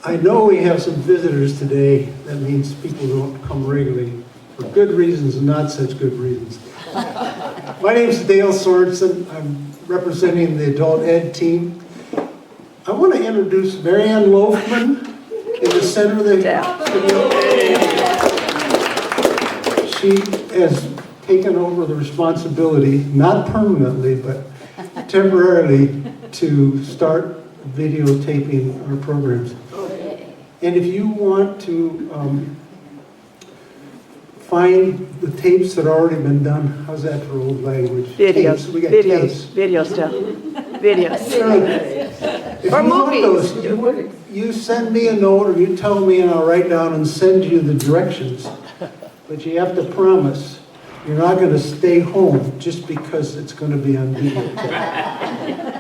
I know we have some visitors today. That means people don't come regularly for good reasons and not such good reasons. My name is Dale Sorensen. I'm representing the adult ed team. I want to introduce Marianne Loafman in the center of the studio. She has taken over the responsibility, not permanently, but temporarily, to start videotaping our programs. And if you want to find the tapes that have already been done, how's that for old language? Videos. Tapes. We got videos. tapes. Videos still. Videos. If Or you want movies. those, you send me a note or you tell me and I'll write down and send you the directions. But you have to promise you're not going to stay home just because it's going to be on video.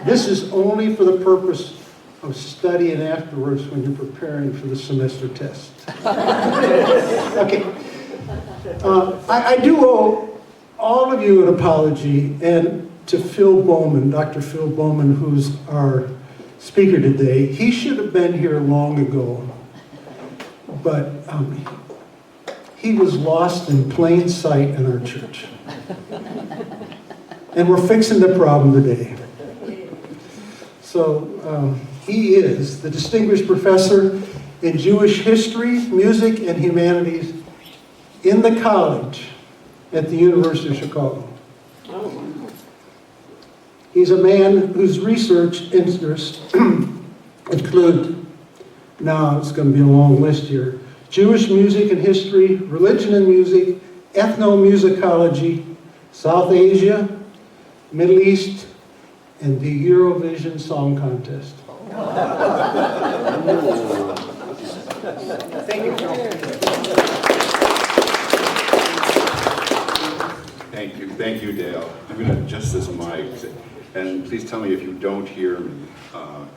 This is only for the purpose of studying afterwards when you're preparing for the semester test. Okay. I do owe all of you an apology, and to Phil Bohlman, Dr. Phil Bohlman, who's our speaker today. He should have been here long ago, but he was lost in plain sight in our church. And we're fixing the problem today. So he is the distinguished professor in Jewish history, music, and humanities in the college at the University of Chicago. He's a man whose research interests include, now it's going to be a long list here, Jewish music and history, religion and music, ethnomusicology, South Asia, Middle East, and the Eurovision Song Contest. Thank you, Phil. Thank you, Dale. I'm going to adjust this mic, and please tell me if you don't hear me. I'll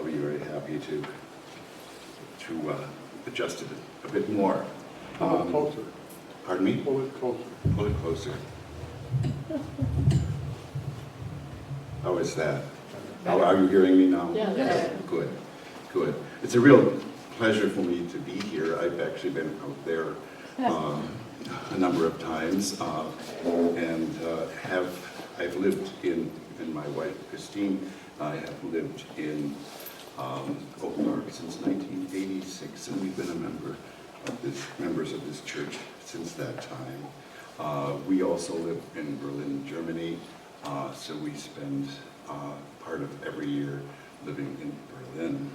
be very happy to adjust it a bit more. Pull it closer. Pardon me? Pull it closer. Pull it closer. How is that? Are you hearing me now? Yeah. Good, good. It's a real pleasure for me to be here. I've actually been out there a number of times, and I've lived in my wife Christine, I have lived in Oak Park since 1986, and we've been members of this church since that time. We also live in Berlin, Germany, so we spend part of every year living in Berlin.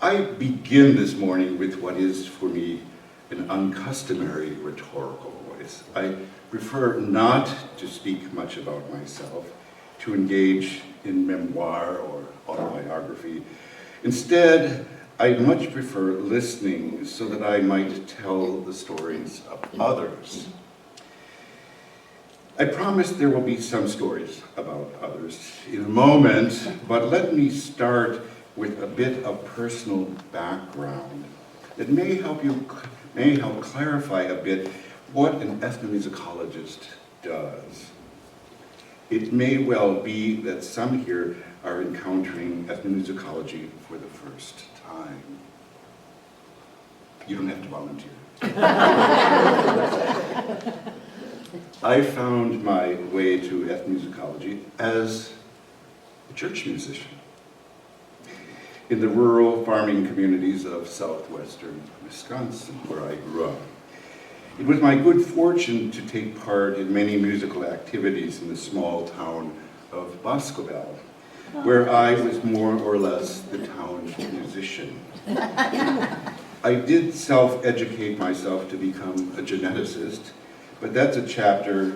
I begin this morning with what is, for me, an uncustomary rhetorical voice. I prefer not to speak much about myself, to engage in memoir or autobiography. Instead, I much prefer listening so that I might tell the stories of others. I promise there will be some stories about others in a moment, but let me start with a bit of personal background that may help clarify a bit what an ethnomusicologist does. It may well be that some here are encountering ethnomusicology for the first time. You don't have to volunteer. I found my way to ethnomusicology as a church musician in the rural farming communities of southwestern Wisconsin, where I grew up. It was my good fortune to take part in many musical activities in the small town of Boscobel, where I was more or less the town musician. I did self-educate myself to become a geneticist, but that's a chapter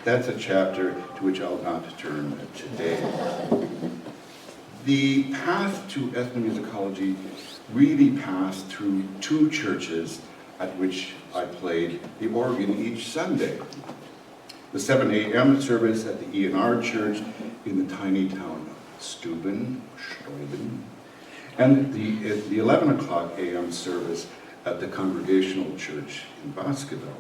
to which I'll not turn today. The path to ethnomusicology really passed through two churches at which I played the organ each Sunday. The 7 a.m. service at the E&R Church in the tiny town of Steuben, and the 11 o'clock a.m. service at the Congregational Church in Boscobel.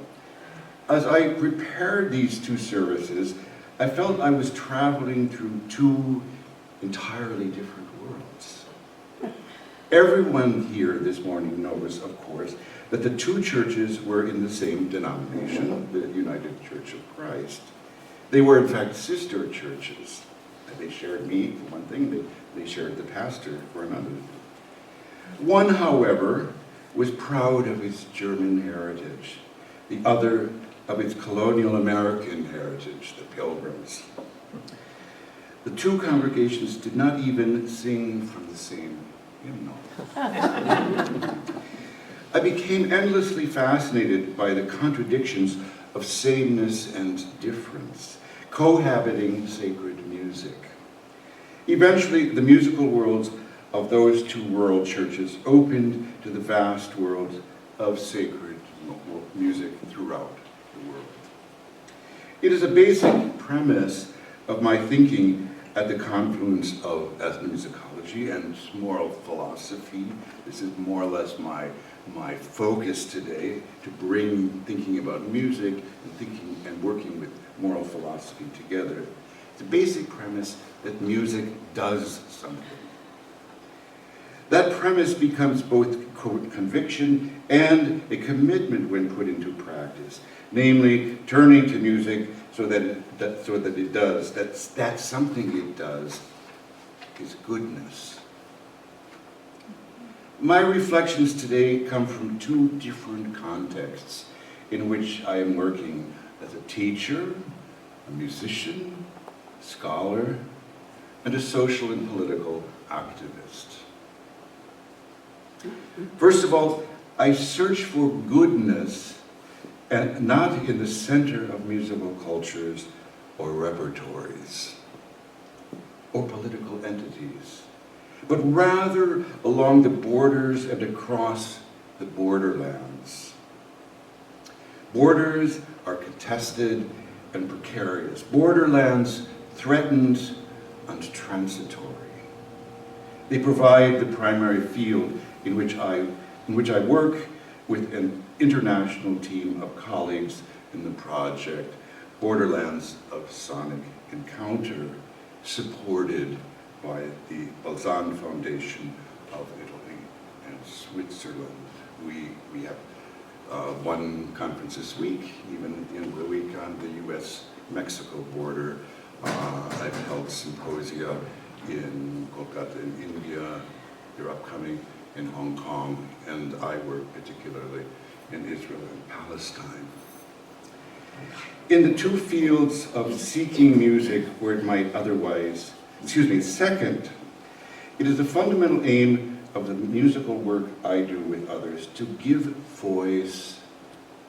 As I prepared these two services, I felt I was traveling through two entirely different worlds. Everyone here this morning knows, of course, that the two churches were in the same denomination, the United Church of Christ. They were, in fact, sister churches. They shared me, for one thing, they shared the pastor, for another. One, however, was proud of its German heritage, the other of its colonial American heritage, the Pilgrims. The two congregations did not even sing from the same hymnal. I became endlessly fascinated by the contradictions of sameness and difference, cohabiting sacred music. Eventually, the musical worlds of those two world churches opened to the vast world of sacred music throughout the world. It is a basic premise of my thinking at the confluence of ethnomusicology and moral philosophy. This is more or less my focus today, to bring thinking about music and thinking and working with moral philosophy together. It's a basic premise that music does something. That premise becomes both conviction and a commitment when put into practice, namely turning to music so that it does, that something it does is goodness. My reflections today come from two different contexts in which I am working as a teacher, a musician, a scholar, and a social and political activist. First of all, I search for goodness, and not in the center of musical cultures or repertories or political entities, but rather along the borders and across the borderlands. Borders are contested and precarious. Borderlands threatened and transitory. They provide the primary field in which I work with an international team of colleagues in the project Borderlands of Sonic Encounter, supported by the Balzan Foundation of Italy and Switzerland. We have one conference this week, even at the end of the week on the US-Mexico border. I've held symposia in Kolkata in India. They're upcoming in Hong Kong, and I work particularly in Israel and Palestine. In the two fields of seeking music where it might otherwise, second, it is the fundamental aim of the musical work I do with others to give voice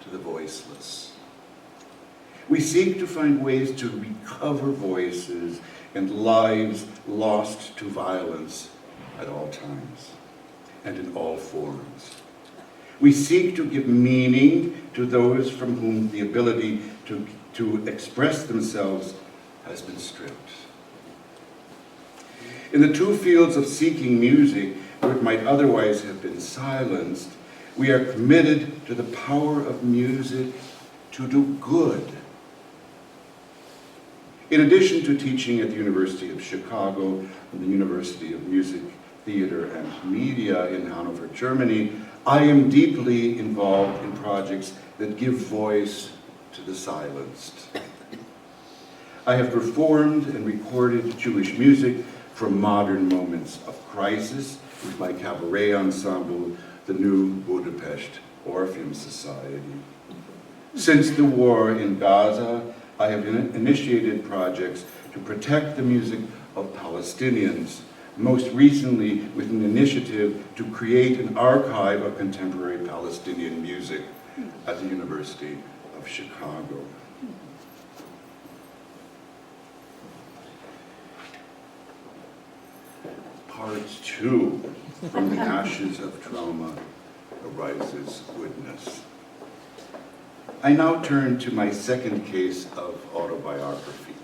to the voiceless. We seek to find ways to recover voices and lives lost to violence at all times and in all forms. We seek to give meaning to those from whom the ability to express themselves has been stripped. In the two fields of seeking music, where it might otherwise have been silenced, we are committed to the power of music to do good. In addition to teaching at the University of Chicago and the University of Music, Theater, and Media in Hanover, Germany, I am deeply involved in projects that give voice to the silenced. I have performed and recorded Jewish music from modern moments of crisis with my cabaret ensemble, the New Budapest Orpheum Society. Since the war in Gaza, I have initiated projects to protect the music of Palestinians, most recently with an initiative to create an archive of contemporary Palestinian music at the University of Chicago. Part 2, From the Ashes of Trauma Arises Goodness. I now turn to my second case of autobiography.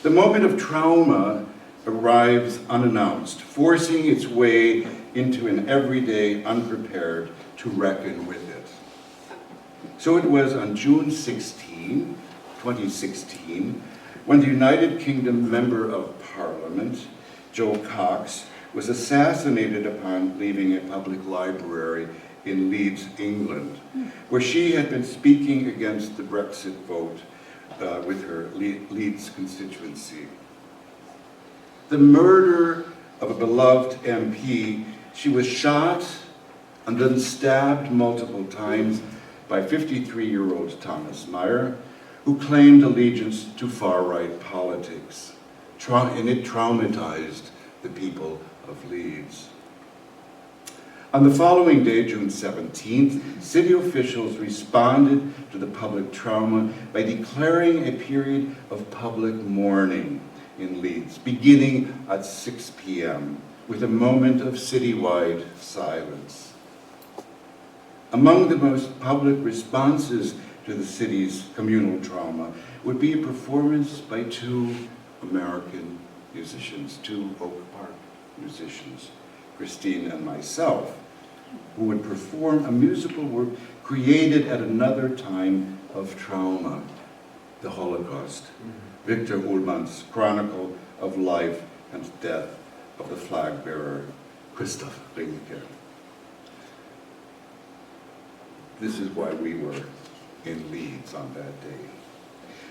The moment of trauma arrives unannounced, forcing its way into an everyday unprepared to reckon with it. So it was on June 16, 2016, when the United Kingdom Member of Parliament, Jo Cox, was assassinated upon leaving a public library in Leeds, England, where she had been speaking against the Brexit vote with her Leeds constituency. The murder of a beloved MP, she was shot and then stabbed multiple times by 53-year-old Thomas Meyer, who claimed allegiance to far-right politics, and it traumatized the people of Leeds. On the following day, June 17th, city officials responded to the public trauma by declaring a period of public mourning in Leeds, beginning at 6 p.m., with a moment of citywide silence. Among the most public responses to the city's communal trauma would be a performance by two American musicians, two Oak Park musicians, Christine and myself, who would perform a musical work created at another time of trauma, the Holocaust, Victor Ullmann's chronicle of life and death of the flag bearer, Christoph Ringke. This is why we were in Leeds on that day.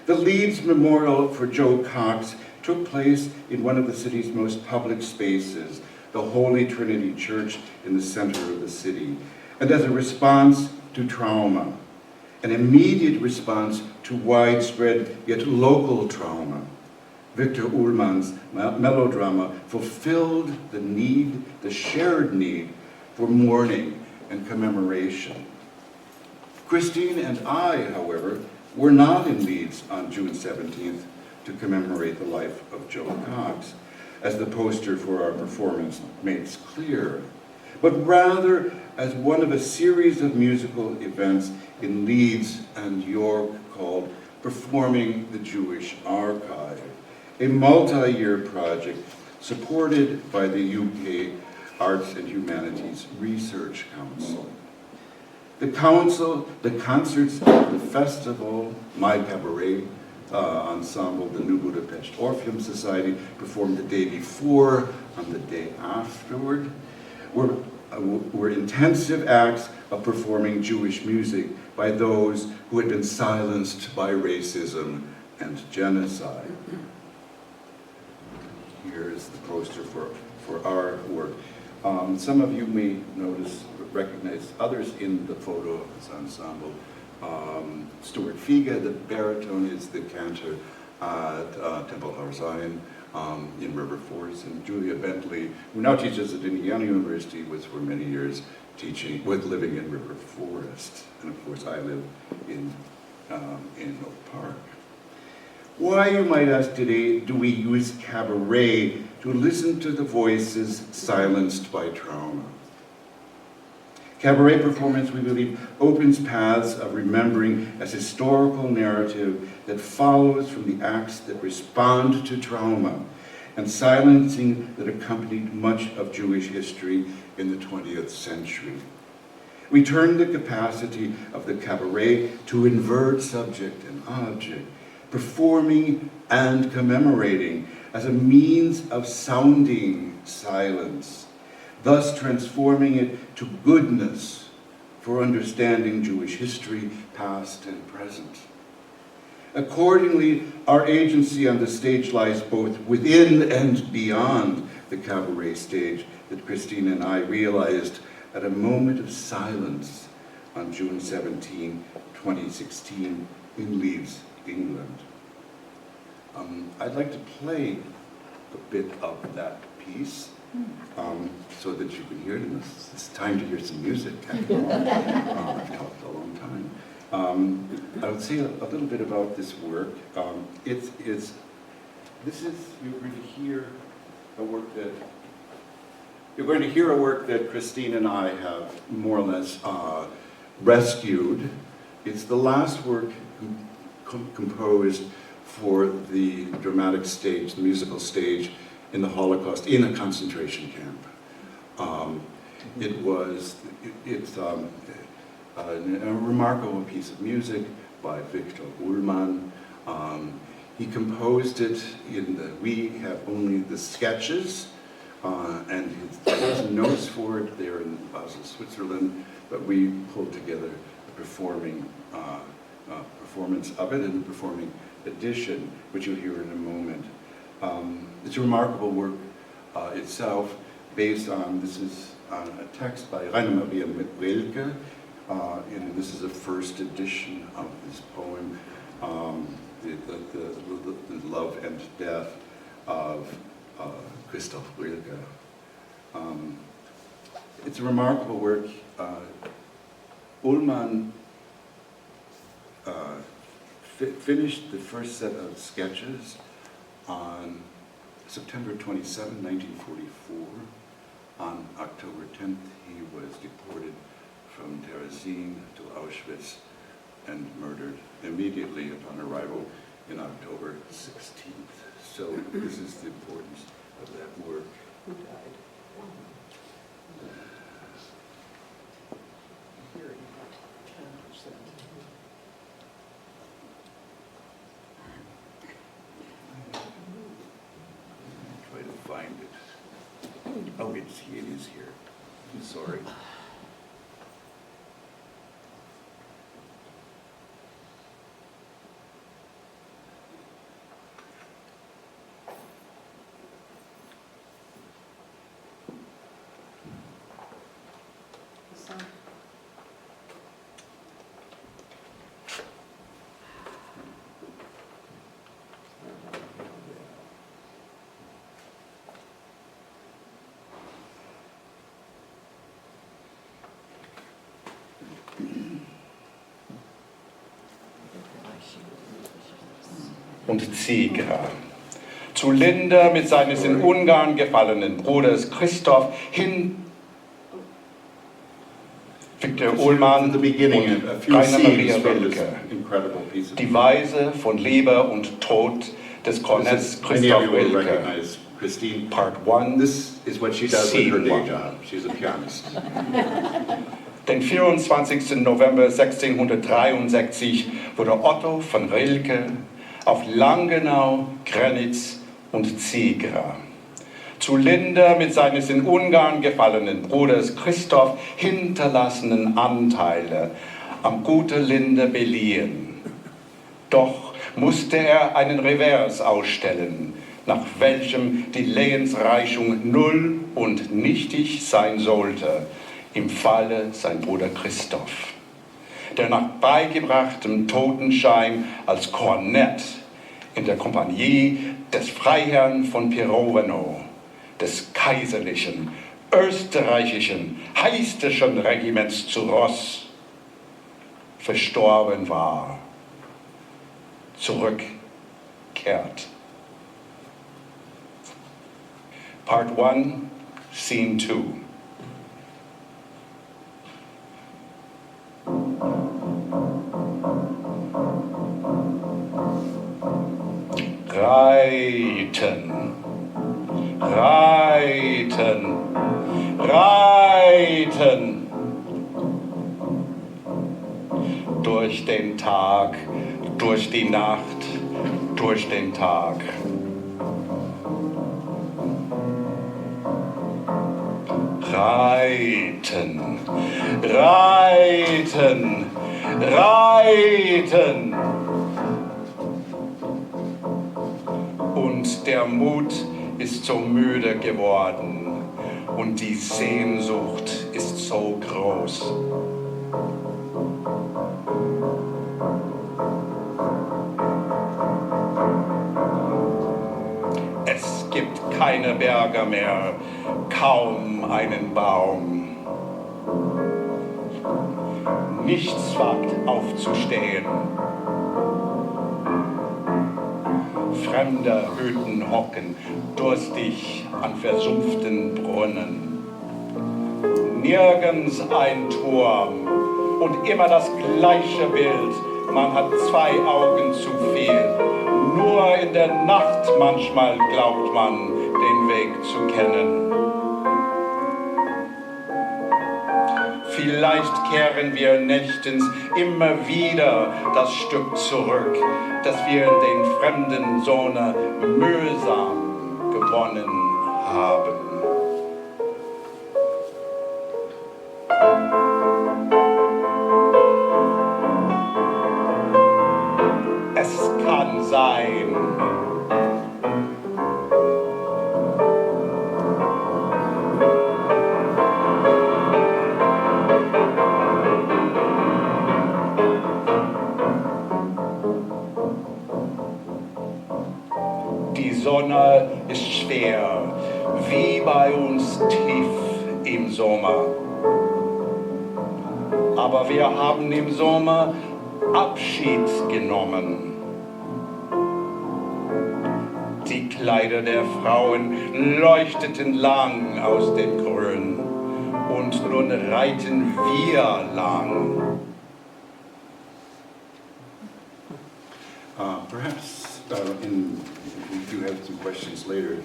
The Leeds Memorial for Jo Cox took place in one of the city's most public spaces, the Holy Trinity Church in the center of the city, and as a response to trauma, an immediate response to widespread yet local trauma. Victor Ullmann's melodrama fulfilled the need, the shared need, for mourning and commemoration. Christine and I, however, were not in Leeds on June 17th to commemorate the life of Jo Cox, as the poster for our performance makes clear, but rather as one of a series of musical events in Leeds and York called Performing the Jewish Archive, a multi-year project supported by the UK Arts and Humanities Research Council. The concerts, the festival, my cabaret ensemble, the New Budapest Orpheum Society, performed the day before and the day afterward, were intensive acts of performing Jewish music by those who had been silenced by racism and genocide. Here's the poster for our work. Some of you may recognize others in the photo of this ensemble. Stuart Figa, the baritone, is the cantor at Temple Har Zion in River Forest, and Julia Bentley, who now teaches at Indiana University, was for many years living in River Forest. And of course, I live in Oak Park. Why, you might ask today, do we use cabaret to listen to the voices silenced by trauma? Cabaret performance, we believe, opens paths of remembering as historical narrative that follows from the acts that respond to trauma and silencing that accompanied much of Jewish history in the 20th century. We turn the capacity of the cabaret to invert subject and object, performing and commemorating as a means of sounding silence, thus transforming it to goodness for understanding Jewish history, past and present. Accordingly, our agency on the stage lies both within and beyond the cabaret stage that Christine and I realized at a moment of silence on June 17, 2016 in Leeds, England. I'd like to play a bit of that piece so that you can hear it. And it's time to hear some music. I've talked a long time. I would say a little bit about this work. You're going to hear a work that Christine and I have more or less rescued. It's the last work composed for the dramatic stage, the musical stage in the Holocaust, in a concentration camp. It's a remarkable piece of music by Victor Ullmann. He composed it we have only the sketches, and there's notes for it there in Basel, Switzerland, but we pulled together a performance of it and a performing edition, which you'll hear in a moment. It's a remarkable work itself, based on, this is a text by Rainer Maria Rilke, and this is a first edition of this poem, the love and death of Christoph Rilke. It's a remarkable work. Bohlman finished the first set of sketches on September 27, 1944. On October 10th, he was deported from Terezin to Auschwitz and murdered immediately upon arrival in October 16th. So this is the importance of that work. Who died? Hearing that. Try to find it. Oh, it is here. I'm sorry. Und Zigra. Zu Linde mit seines in Ungarn gefallenen Bruders Christoph hin Victor Bohlman the beginning, und a few Rainer Maria scenes from this Rilke. incredible piece of Die Weise von Liebe und Tod des Kornetts Many of Christoph you will Rilke. recognize Christine. Part 1. This is what she does with her day Scene job. She's a pianist. Den 24. November 1663 wurde Otto von Rilke auf Langenau, Grenitz und Zigra zu Linde mit seines in Ungarn gefallenen Bruders Christoph hinterlassenen Anteile am Gute Linde beliehen. Doch musste er einen Revers ausstellen, nach welchem die Lehensreichung null und nichtig sein sollte, im Falle sein Bruder Christoph, der nach beigebrachtem Totenschein als Kornett in der Kompanie des Freiherrn von Pirovano, des kaiserlichen, österreichischen, heistischen Regiments zu Ross, verstorben war, zurückkehrt. Part 1, Scene 2. Reiten, reiten, reiten. Durch den Tag, durch die Nacht, durch den Tag. Reiten, reiten, reiten. Und der Mut ist so müde geworden und die Sehnsucht ist so groß. Es gibt keine Berge mehr, kaum einen Baum. Nichts wagt aufzustehen. Fremde Hütten hocken, durstig an versumpften Brunnen. Nirgends ein Turm und immer das gleiche Bild. Man hat zwei Augen zu viel. Nur in der Nacht manchmal glaubt man, den Weg zu kennen. Vielleicht kehren wir nächtens immer wieder das Stück zurück, das wir in den fremden Sonne mühsam gewonnen haben. Es kann sein. Die Sonne ist schwer, wie bei uns tief im Sommer. Aber wir haben im Sommer Abschied genommen. Die Kleider der Frauen leuchteten lang aus dem Grün und nun reiten wir lang. Perhaps if you have some questions later,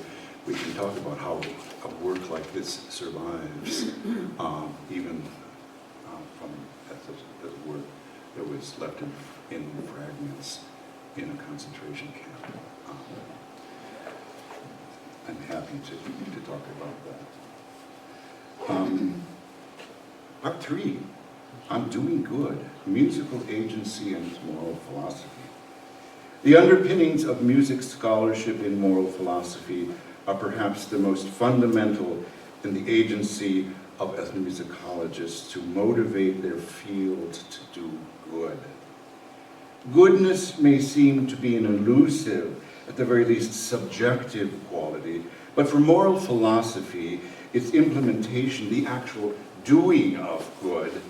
we can talk about how a work like this survives, even from as a work that was left in fragments in a concentration camp. I'm happy to talk about that. Part 3, on doing good, musical agency and moral philosophy. The underpinnings of music scholarship in moral philosophy are perhaps the most fundamental in the agency of ethnomusicologists to motivate their field to do good. Goodness may seem to be an elusive, at the very least subjective quality, but for moral philosophy, its implementation, the actual doing of good,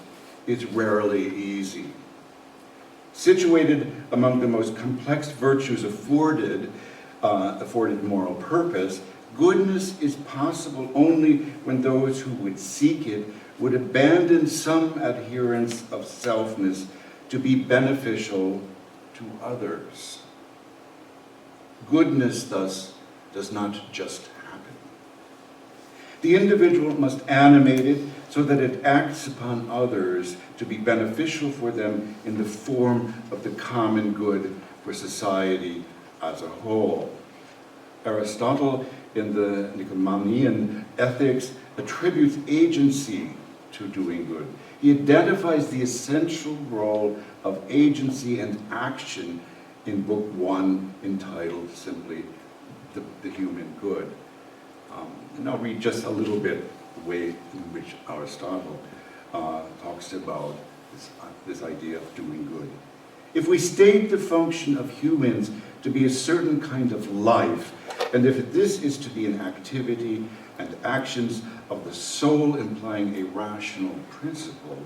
is rarely easy. Situated among the most complex virtues afforded moral purpose, goodness is possible only when those who would seek it would abandon some adherence of selfness to be beneficial to others. Goodness, thus, does not just happen. The individual must animate it so that it acts upon others to be beneficial for them in the form of the common good for society as a whole. Aristotle, in the Nicomachean Ethics, attributes agency to doing good. He identifies the essential role of agency and action in Book 1, entitled simply The Human Good. And I'll read just a little bit the way in which Aristotle talks about this idea of doing good. If we state the function of humans to be a certain kind of life, and if this is to be an activity and actions of the soul implying a rational principle,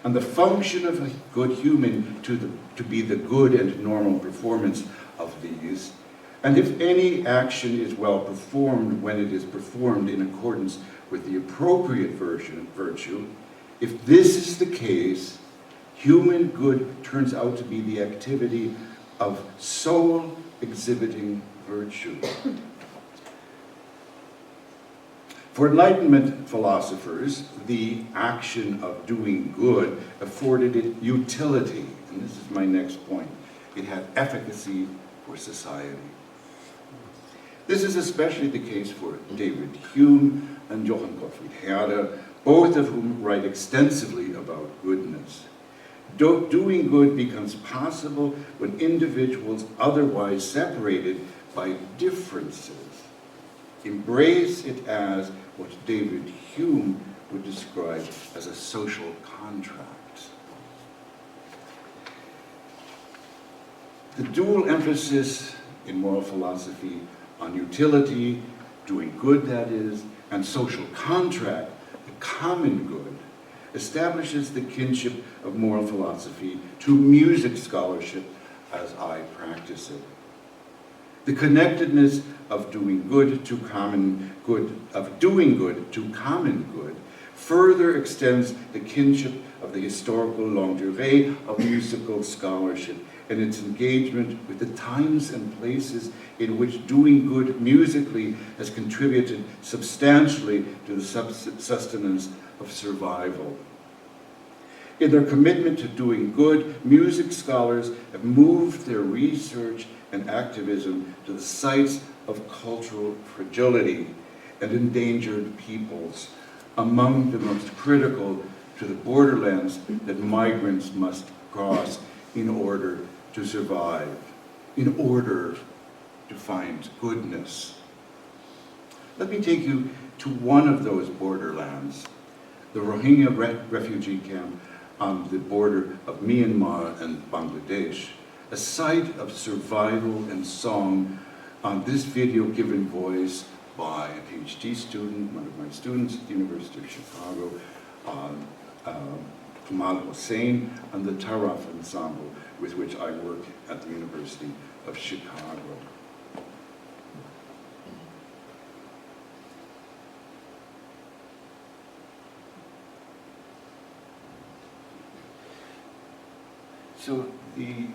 and the function of a good human to be the good and normal performance of these, and if any action is well performed when it is performed in accordance with the appropriate virtue, if this is the case, human good turns out to be the activity of soul exhibiting virtue. For Enlightenment philosophers, the action of doing good afforded it utility, and this is my next point. It had efficacy for society. This is especially the case for David Hume and Johann Gottfried Herder, both of whom write extensively about goodness. Doing good becomes possible when individuals otherwise separated by differences embrace it as what David Hume would describe as a social contract. The dual emphasis in moral philosophy on utility, doing good that is, and social contract, the common good, establishes the kinship of moral philosophy to music scholarship as I practice it. The connectedness of doing good to common good, further extends the kinship of the historical longue durée of musical scholarship and its engagement with the times and places in which doing good musically has contributed substantially to the sustenance of survival. In their commitment to doing good, music scholars have moved their research and activism to the sites of cultural fragility and endangered peoples, among the most critical to the borderlands that migrants must cross in order to survive, in order to find goodness. Let me take you to one of those borderlands, the Rohingya refugee camp on the border of Myanmar and Bangladesh, a site of survival and song. On this video given voice by a PhD student, one of my students at the University of Chicago, Kamal Hossein, and the Taraf Ensemble, with which I work at the University of Chicago. So the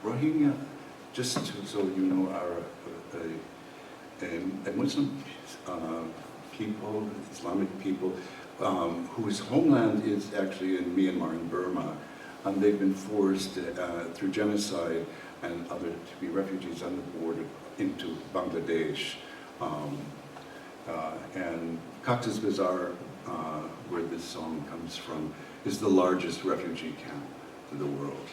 Rohingya, just so you know, are a Muslim people, Islamic people, whose homeland is actually in Myanmar and Burma, and they've been forced through genocide and other to be refugees on the border into Bangladesh. And Cox's Bazar, where this song comes from, is the largest refugee camp in the world.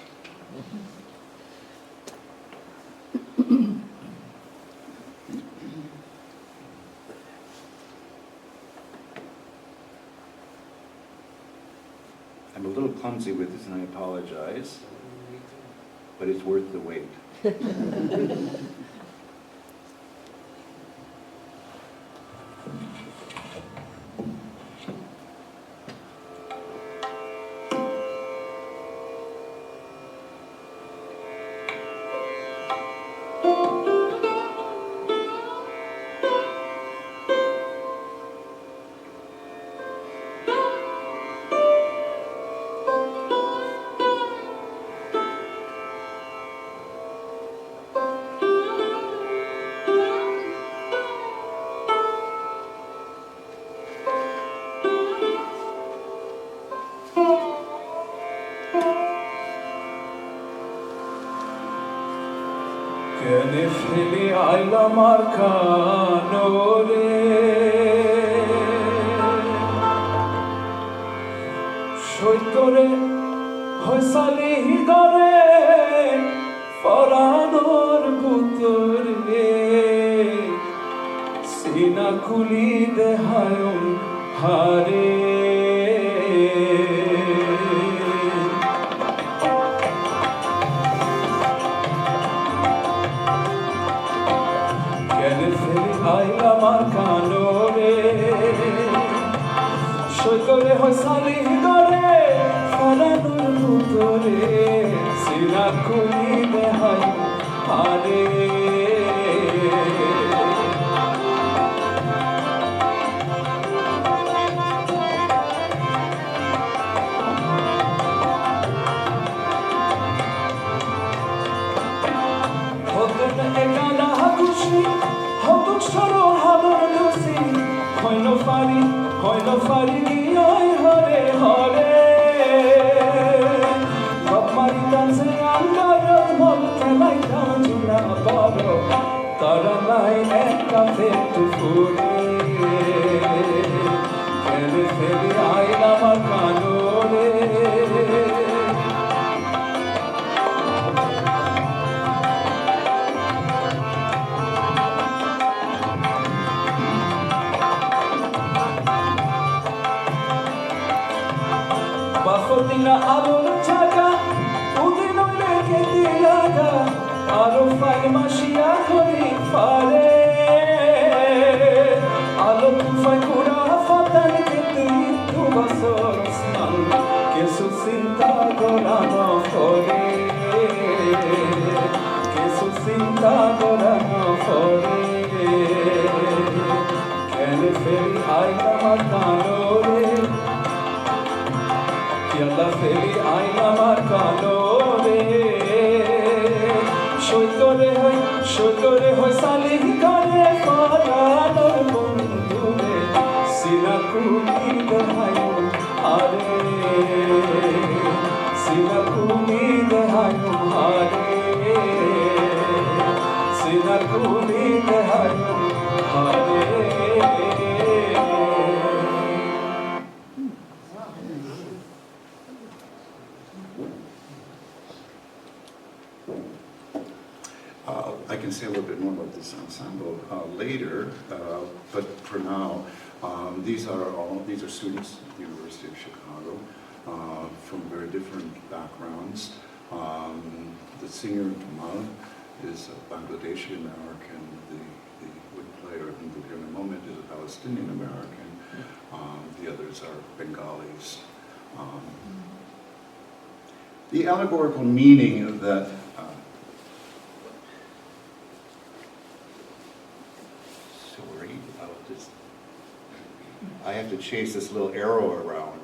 I'm a little clumsy with this and I apologize, but it's worth the wait. Fili ayla markanore Shoitore hoysali hidore Faranor butore Sina kuli dehayon hare Ayla markanore Shoitore hoysali hidore Faranor butore Sina kuli dehayon hare Hoino fari giyai hare hare Bab mari danse angarat mol kelai danjuna baro Taranai ekka fetu fure Kere feli ayla markanore Bafotina alor chaga, udino leke dilaga, alo fai mashia kori fare, alo tu fai cura fatan ke tu vasos man, que sucinta gorano fore, que sucinta gorano fore, que ne feri ayla markanore. Yalla feli ayla markanore Shoitore hoy sali hikare Faranor bondhure Sina kuli dehayon hare I can say a little bit more about this ensemble later, but for now, these are students at the University of Chicago from very different backgrounds. The singer Jamal is a Bangladeshi American. The wood player, whom we'll hear in a moment, is a Palestinian American. The others are Bengalis. The allegorical meaning of that sorry, I have to chase this little arrow around.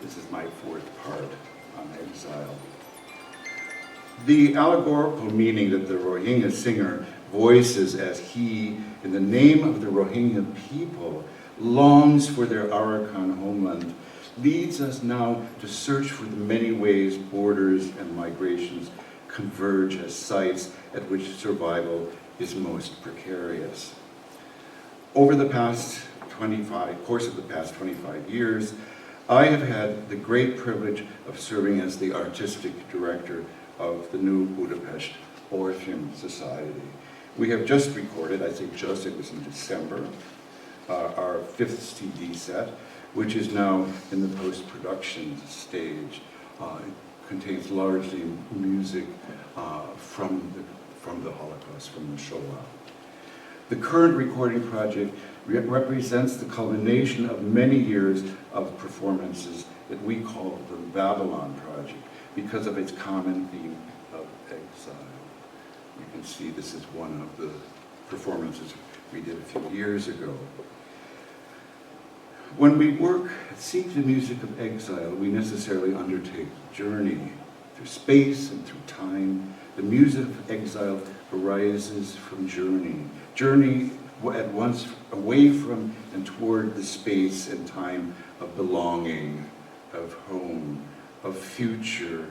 This is my fourth part on exile. The allegorical meaning that the Rohingya singer voices as he, in the name of the Rohingya people, longs for their Arakan homeland, leads us now to search for the many ways borders and migrations converge as sites at which survival is most precarious. Over the course of the past 25 years, I have had the great privilege of serving as the artistic director of the New Budapest Orpheum Society. We have just recorded, I think just, it was in December, our 5th CD set, which is now in the post-production stage. It contains largely music from the Holocaust, from the Shoah. The current recording project represents the culmination of many years of performances that we call the Babylon Project because of its common theme of exile. You can see this is one of the performances we did a few years ago. When we seek the music of exile, we necessarily undertake a journey through space and through time. The music of exile arises from journey at once away from and toward the space and time of belonging, of home, of future,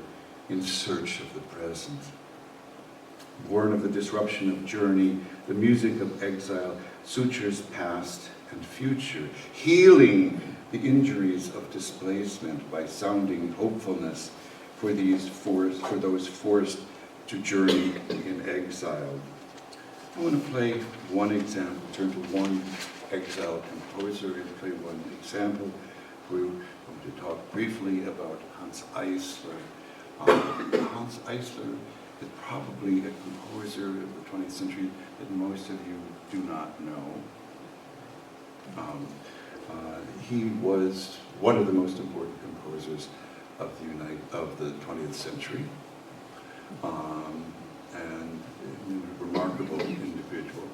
in search of the present. Born of the disruption of journey, the music of exile sutures past and future, healing the injuries of displacement by sounding hopefulness for those forced to journey in exile. I want to play one example, turn to one exile composer and play one example. We're going to talk briefly about Hans Eisler. Hans Eisler is probably a composer of the 20th century that most of you do not know. He was one of the most important composers of the 20th century, and a remarkable individual.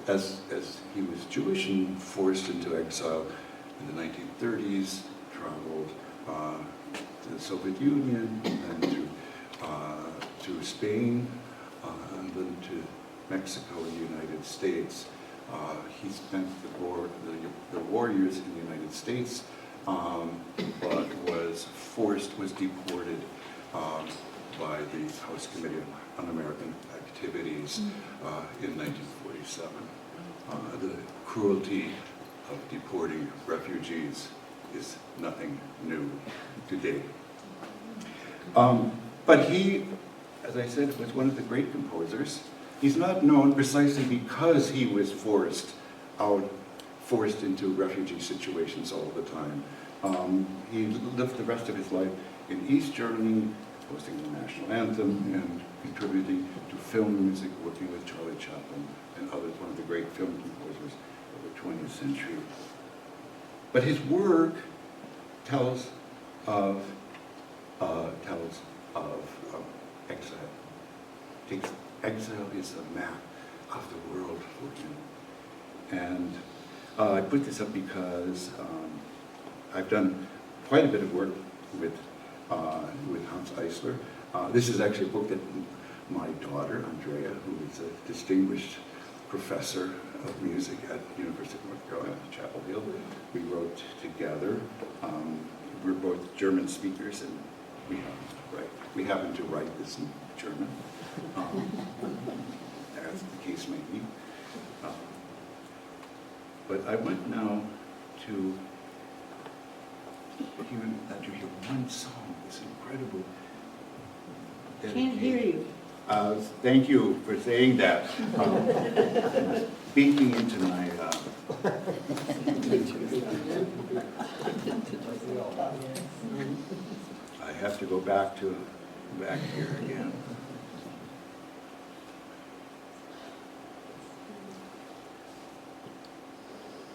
As he was Jewish and forced into exile in the 1930s, traveled to the Soviet Union, and then to Spain, and then to Mexico and the United States. He spent the war years in the United States, but was deported by the House Committee on American Activities in 1947. The cruelty of deporting refugees is nothing new today. But he, as I said, was one of the great composers. He's not known precisely because he was forced into refugee situations all the time. He lived the rest of his life in East Germany, composing the national anthem and contributing to film music, working with Charlie Chaplin and others, one of the great film composers of the 20th century. But his work tells of exile. Exile is a map of the world for him. And I put this up because I've done quite a bit of work with Hans Eisler. This is actually a book that my daughter, Andrea, who is a distinguished professor of music at the University of North Carolina, Chapel Hill, we wrote together. We're both German speakers, and We happen to write this in German, as the case may be. But I want now to hear one song, this incredible dedication. Can't hear you. Thank you for saying that. Speaking into my I have to go back here again.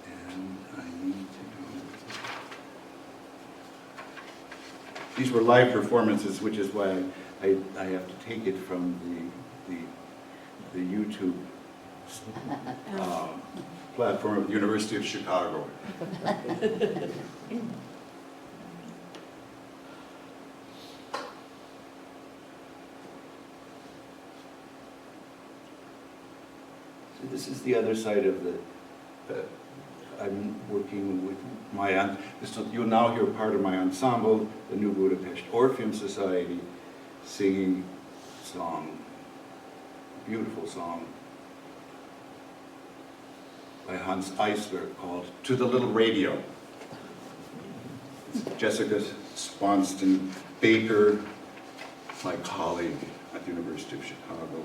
And I need to do. These were live performances, which is why I have to take it from the YouTube platform of the University of Chicago. So this is the other side of the. I'm working with my. You'll now hear part of my ensemble, the New Budapest Orpheum Society, singing a song, a beautiful song by Hans Eisler called "To the Little Radio." Jessica Swanston Baker, my colleague at the University of Chicago.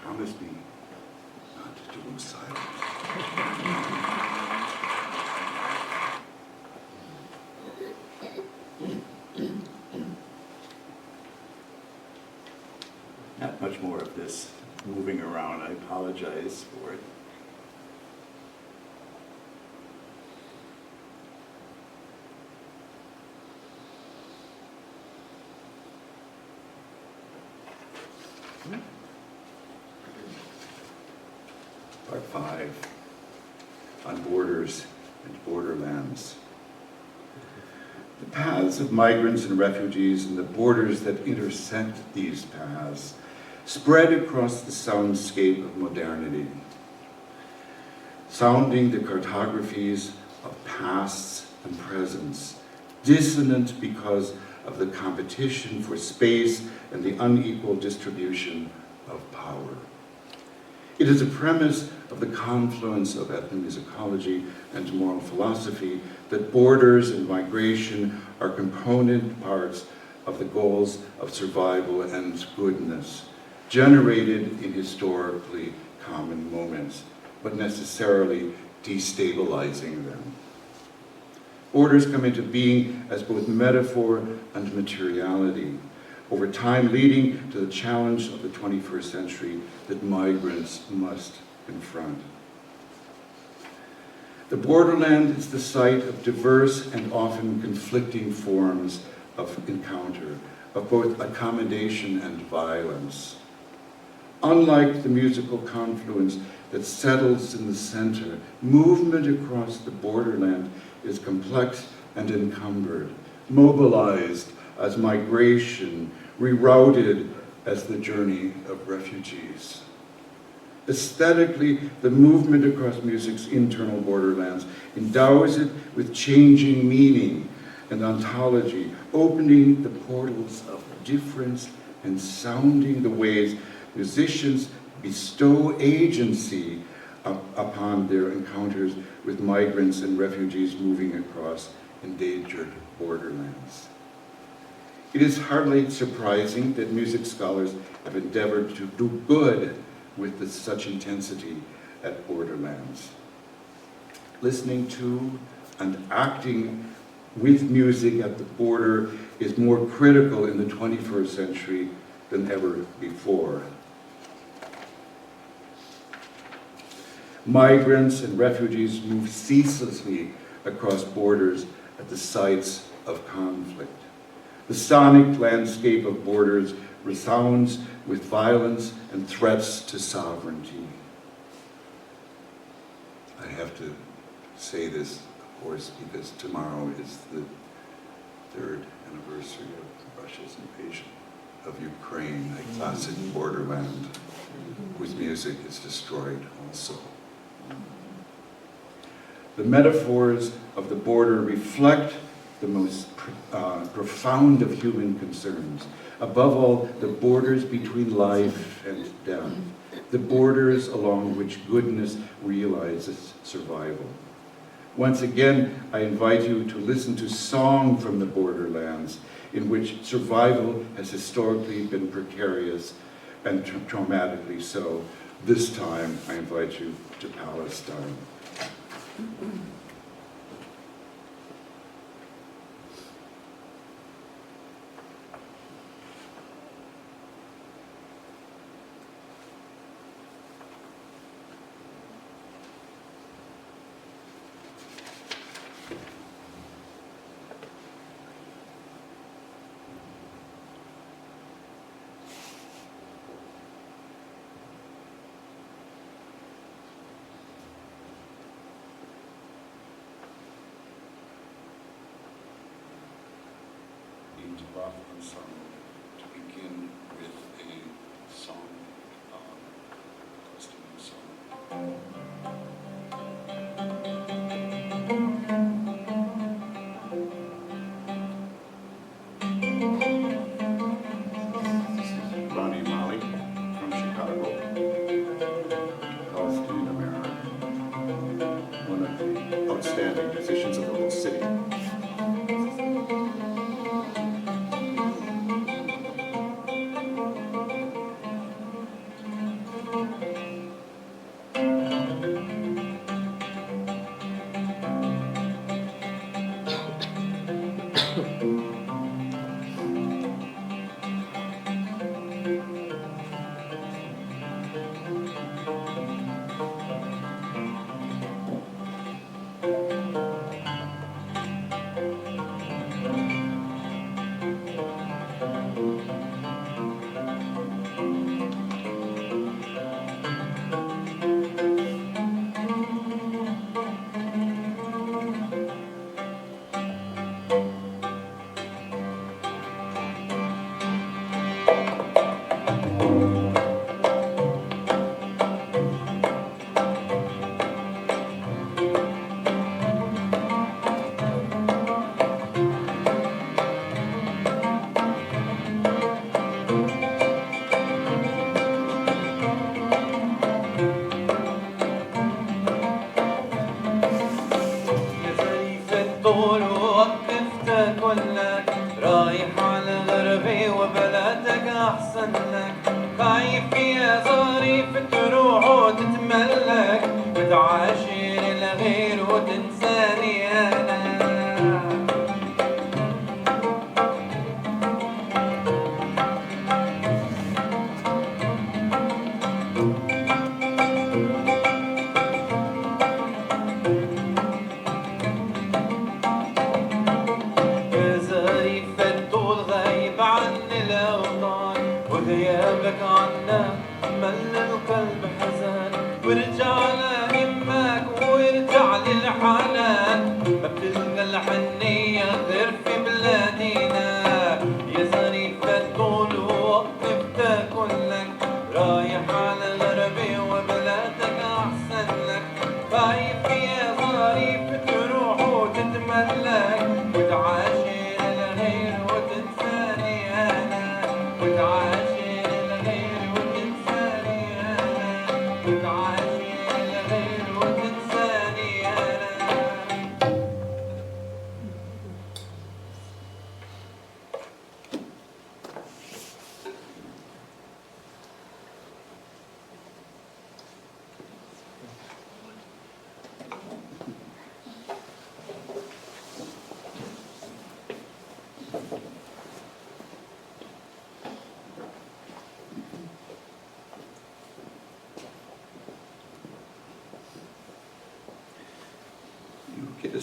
Promise me not to lose sight. Not much more of this moving around. I apologize for it. Part 5, on borders and borderlands. The paths of migrants and refugees and the borders that intersect these paths spread across the soundscape of modernity, sounding the cartographies of pasts and presents, dissonant because of the competition for space and the unequal distribution of power. It is a premise of the confluence of ethnomusicology and moral philosophy that borders and migration are component parts of the goals of survival and goodness, generated in historically common moments, but necessarily destabilizing them. Borders come into being as both metaphor and materiality, over time leading to the challenge of the 21st century that migrants must confront. The borderland is the site of diverse and often conflicting forms of encounter, of both accommodation and violence. Unlike the musical confluence that settles in the center, movement across the borderland is complex and encumbered, mobilized as migration, rerouted as the journey of refugees. Aesthetically, the movement across music's internal borderlands endows it with changing meaning and ontology, opening the portals of difference and sounding the ways musicians bestow agency upon their encounters with migrants and refugees moving across endangered borderlands. It is hardly surprising that music scholars have endeavored to do good with such intensity at borderlands. Listening to and acting with music at the border is more critical in the 21st century than ever before. Migrants and refugees move ceaselessly across borders at the sites of conflict. The sonic landscape of borders resounds with violence and threats to sovereignty. I have to say this, of course, because tomorrow is the 3rd anniversary of Russia's invasion of Ukraine, a classic borderland whose music is destroyed also. The metaphors of the border reflect the most profound of human concerns. Above all, the borders between life and death, the borders along which goodness realizes survival. Once again, I invite you to listen to Song from the Borderlands, in which survival has historically been precarious and traumatically so. This time, I invite you to Palestine. To begin with a song, custom song. This is Ronnie Molly from Chicago, Palestinian American, one of the outstanding musicians of the whole city.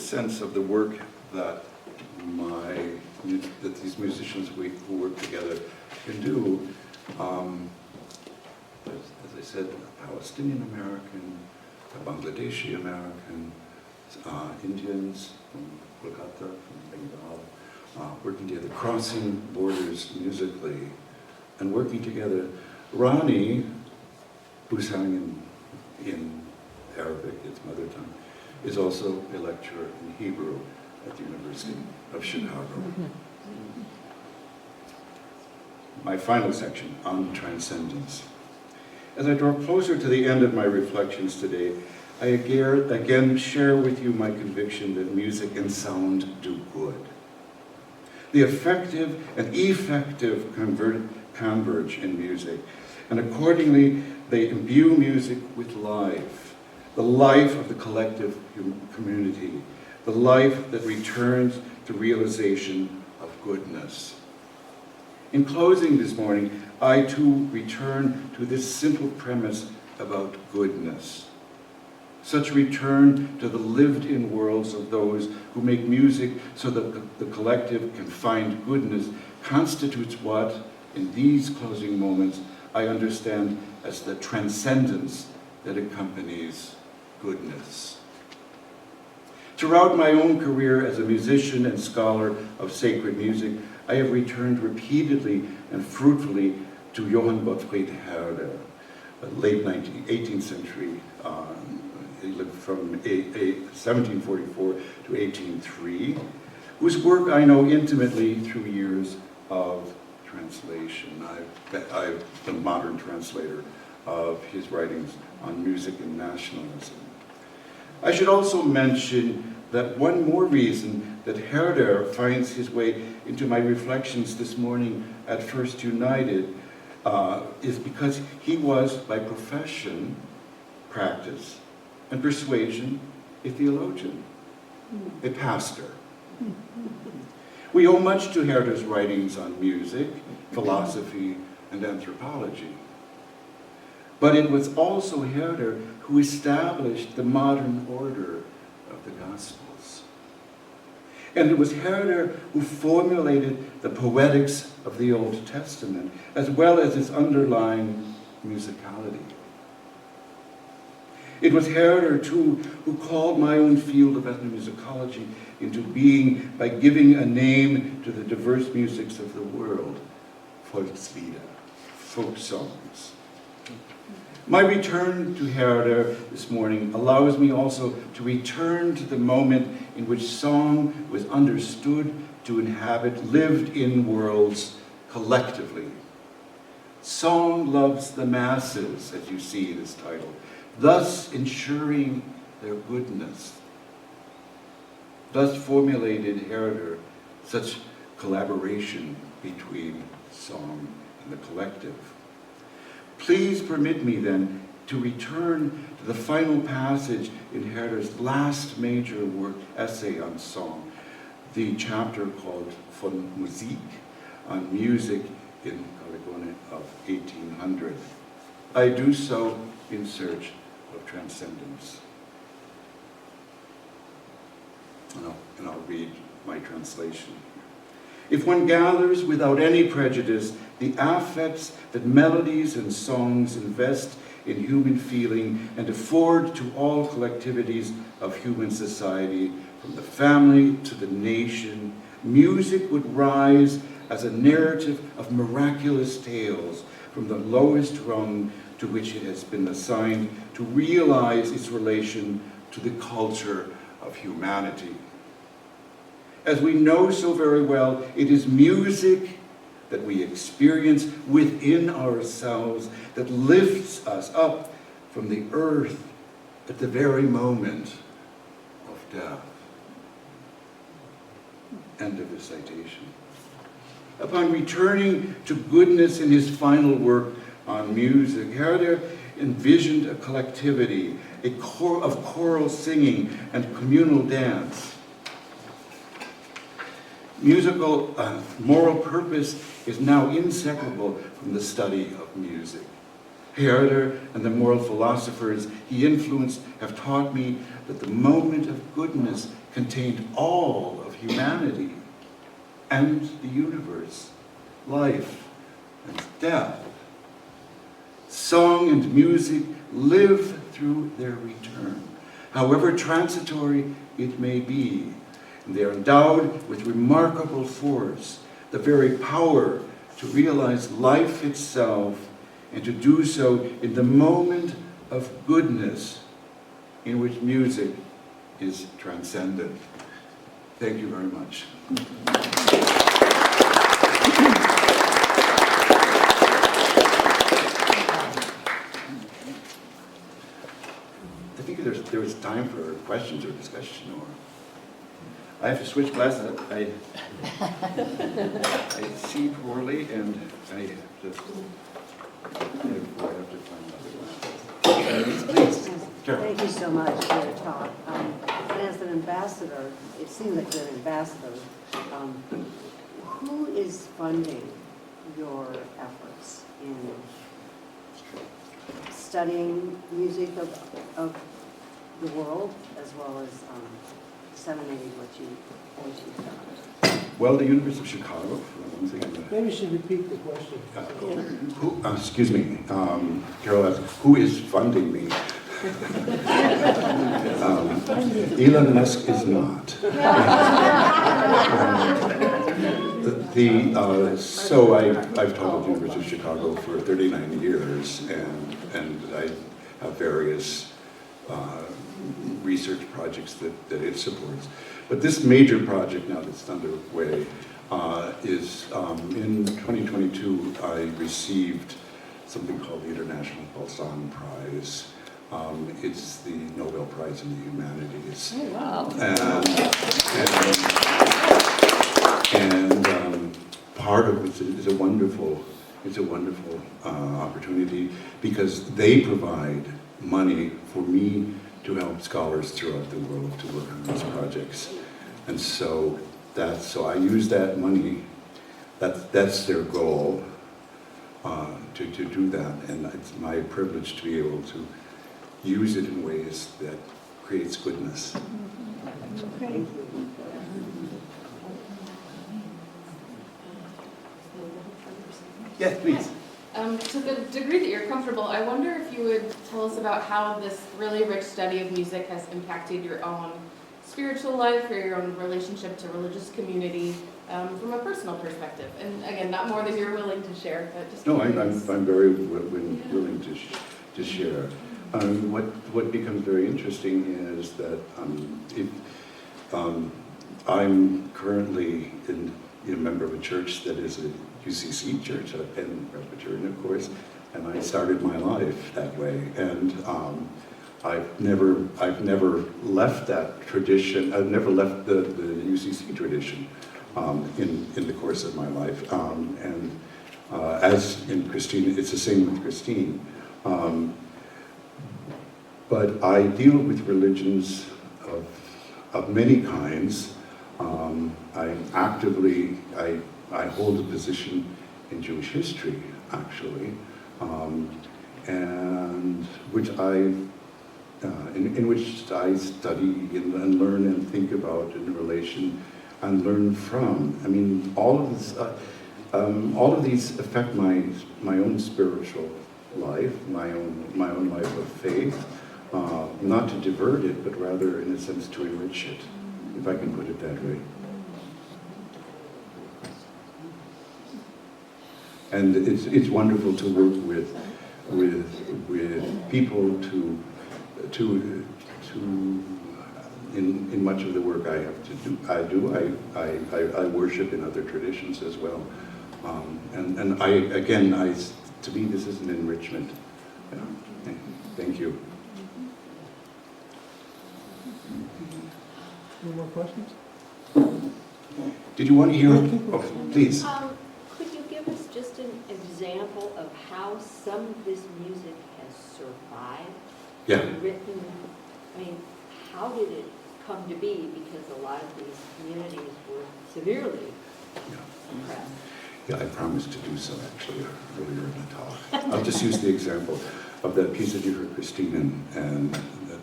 sense of the work that these musicians who work together can do. As I said, a Palestinian American, a Bangladeshi American, Indians from Kolkata, from Bengal, working together, crossing borders musically, and working together. Rani, who sang in Arabic, its mother tongue, is also a lecturer in Hebrew at the University of Chicago. My final section on transcendence. As I draw closer to the end of my reflections today, I again share with you my conviction that music and sound do good. The effective and effective converge in music, and accordingly they imbue music with life, the life of the collective community, the life that returns to realization of goodness. In closing this morning, I too return to this simple premise about goodness. Such return to the lived-in worlds of those who make music so that the collective can find goodness constitutes what, in these closing moments, I understand as the transcendence that accompanies goodness. Throughout my own career as a musician and scholar of sacred music, I have returned repeatedly and fruitfully to Johann Gottfried Herder, a late 18th century. He lived from 1744 to 1803, whose work I know intimately through years of translation. I've been a modern translator of his writings on music and nationalism. I should also mention that one more reason that Herder finds his way into my reflections this morning at First United is because he was, by profession, practice, and persuasion, a theologian, a pastor. We owe much to Herder's writings on music, philosophy, and anthropology. But it was also Herder who established the modern order of the Gospels. And it was Herder who formulated the poetics of the Old Testament, as well as its underlying musicality. It was Herder, too, who called my own field of ethnomusicology into being by giving a name to the diverse musics of the world, Volkslieder, folk songs. My return to Herder this morning allows me also to return to the moment in which song was understood to inhabit lived-in worlds collectively. Song loves the masses, as you see this title, thus ensuring their goodness. Thus formulated Herder such collaboration between song and the collective. Please permit me then to return to the final passage in Herder's last major work, essay on song, the chapter called Von Musik, on music in Caligone of 1800. I do so in search of transcendence. And I'll read my translation. If one gathers without any prejudice the affects that melodies and songs invest in human feeling and afford to all collectivities of human society, from the family to the nation, music would rise as a narrative of miraculous tales from the lowest rung to which it has been assigned to realize its relation to the culture of humanity. As we know so very well, it is music that we experience within ourselves that lifts us up from the earth at the very moment of death. End of the citation. Upon returning to goodness in his final work on music, Herder envisioned a collectivity, of choral singing and communal dance. Musical moral purpose is now inseparable from the study of music. Herder and the moral philosophers he influenced have taught me that the moment of goodness contained all of humanity and the universe, life and death. Song and music live through their return, however transitory it may be. And they are endowed with remarkable force, the very power to realize life itself, and to do so in the moment of goodness in which music is transcendent. Thank you very much. I think there was time for questions or discussion, or I have to switch glasses. I see poorly, and I just therefore have to find another glass. Please, Carol. Thank you so much for your talk. And as an ambassador, it seems like you're an ambassador. Who is funding your efforts in studying music of the world, as well as disseminating what you've done? Well, the University of Chicago, for one thing. Maybe you should repeat the question. Excuse me, Carol asked, who is funding me? Elon Musk is not. So I've taught at the University of Chicago for 39 years, and I have various research projects that it supports. But this major project now that's underway is in 2022 I received something called the International Bohlman Prize. It's the Nobel Prize in the Humanities. Oh, wow. And part of it is a wonderful opportunity, because they provide money for me to help scholars throughout the world to work on these projects. And so I use that money, that's their goal, to do that. And it's my privilege to be able to use it in ways that creates goodness. Thank you. Yes, please. To the degree that you're comfortable, I wonder if you would tell us about how this really rich study of music has impacted your own spiritual life or your own relationship to religious community from a personal perspective. And again, not more than you're willing to share, but just No, I'm curious. very willing to share. What becomes very interesting is that I'm currently a member of a church that is a UCC church, a Penn Presbyterian, of course, and I started my life that way. And I've never left that tradition. I've never left the UCC tradition in the course of my life. As in Christine, it's the same with Christine. But I deal with religions of many kinds. I hold a position in Jewish history, actually, and in which I study and learn and think about in relation and learn from. I mean, all of these affect my own spiritual life, my own life of faith. Not to divert it, but rather, in a sense, to enrich it, if I can put it that way. And it's wonderful to work with people in much of the work I have to do. I worship in other traditions as well, and to me this is an enrichment. Yeah. Thank you. Any more questions? Did you want to hear? Oh, please. Could you give us just an example of how some of this music has survived? Yeah. Written, I mean, how did it come to be? Because a lot of these communities were severely oppressed. Yeah, I promised to do so actually earlier in the talk. I'll just use the example of that piece that you heard Christine and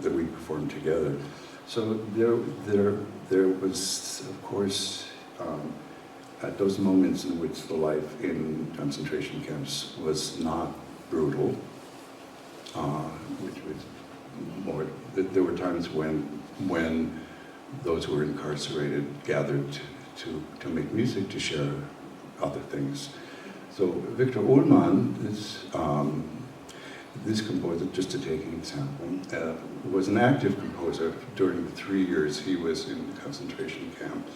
that we performed together. So there was, of course, at those moments in which the life in concentration camps was not brutal, which was more, there were times when those who were incarcerated gathered to make music, to share other things. So Phillip Bohlman is, this composer, just to take an example, was an active composer during the 3 years he was in the concentration camp.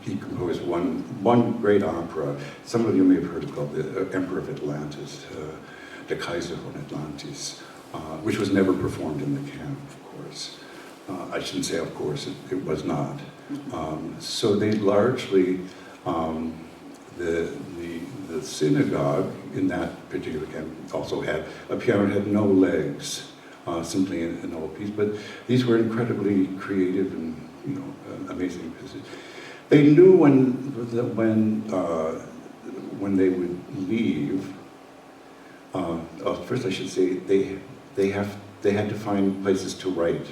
He composed one great opera. Some of you may have heard it called The Emperor of Atlantis, Der Kaiser von Atlantis, which was never performed in the camp, of course. I shouldn't say of course, it was not. So they largely, the synagogue in that particular camp also had a piano that had no legs, simply an old piece. But these were incredibly creative and amazing pieces. They knew when they would leave. First, I should say they had to find places to write,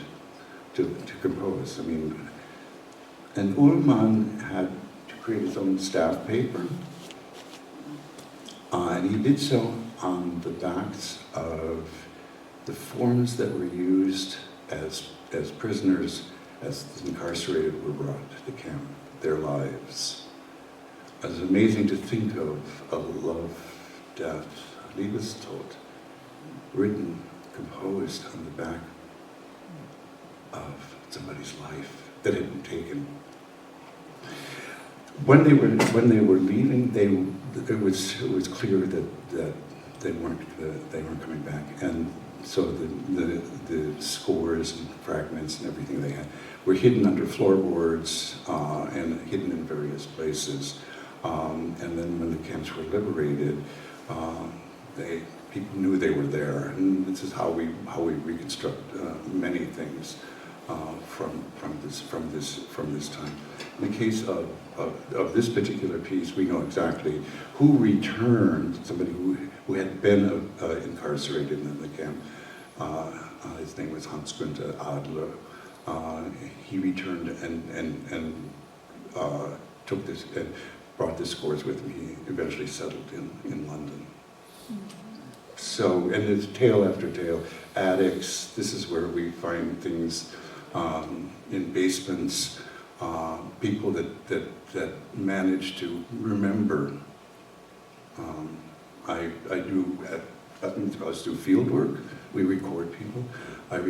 to compose. I mean, and Bohlman had to create his own staff paper. And he did so on the backs of the forms that were used as prisoners, as incarcerated, were brought to the camp, their lives. It was amazing to think of a love, death, Liebestod, written, composed on the back of somebody's life that had been taken. When they were leaving, it was clear that they weren't coming back, and so the scores and fragments and everything they had were hidden under floorboards and hidden in various places. And then when the camps were liberated, people knew they were there, and this is how we reconstruct many things from this time. In the case of this particular piece, we know exactly who returned, somebody who had been incarcerated in the camp. His name was Hans Günther Adler. He returned and took this and brought the scores with him. He eventually settled in London. So, and it's tale after tale. Attics, this is where we find things in basements, people that manage to remember. I do field work. We record people. I've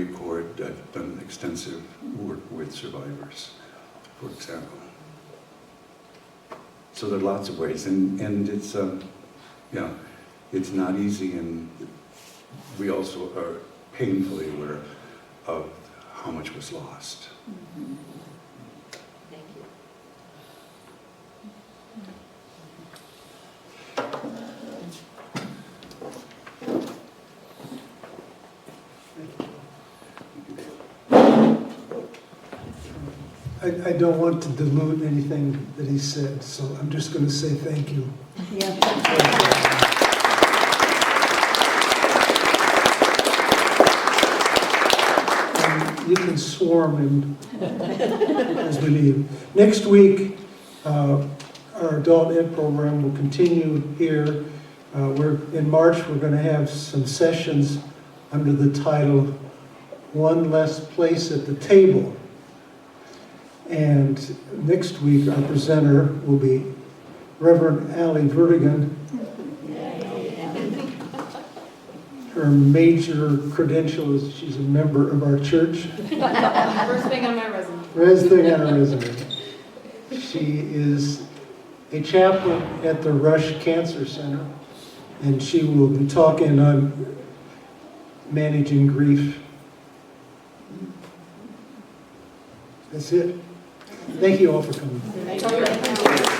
done extensive work with survivors, for example. So there are lots of ways, and it's it's not easy, and we also are painfully aware of how much was lost. Mm-hmm. Thank you. I don't want to dilute anything that he said, so I'm just going to say thank you. And you can swarm him as we leave. Next week, our adult ed program will continue here. In March, we're going to have some sessions under the title, One Less Place at the Table. And next week, our presenter will be Reverend Allie Vertigan. Her major credential is she's a member of our church. First thing on my resume. First thing on her resume. She is a chaplain at the Rush Cancer Center, and she will be talking on managing grief. That's it. Thank you all for coming. Thank you.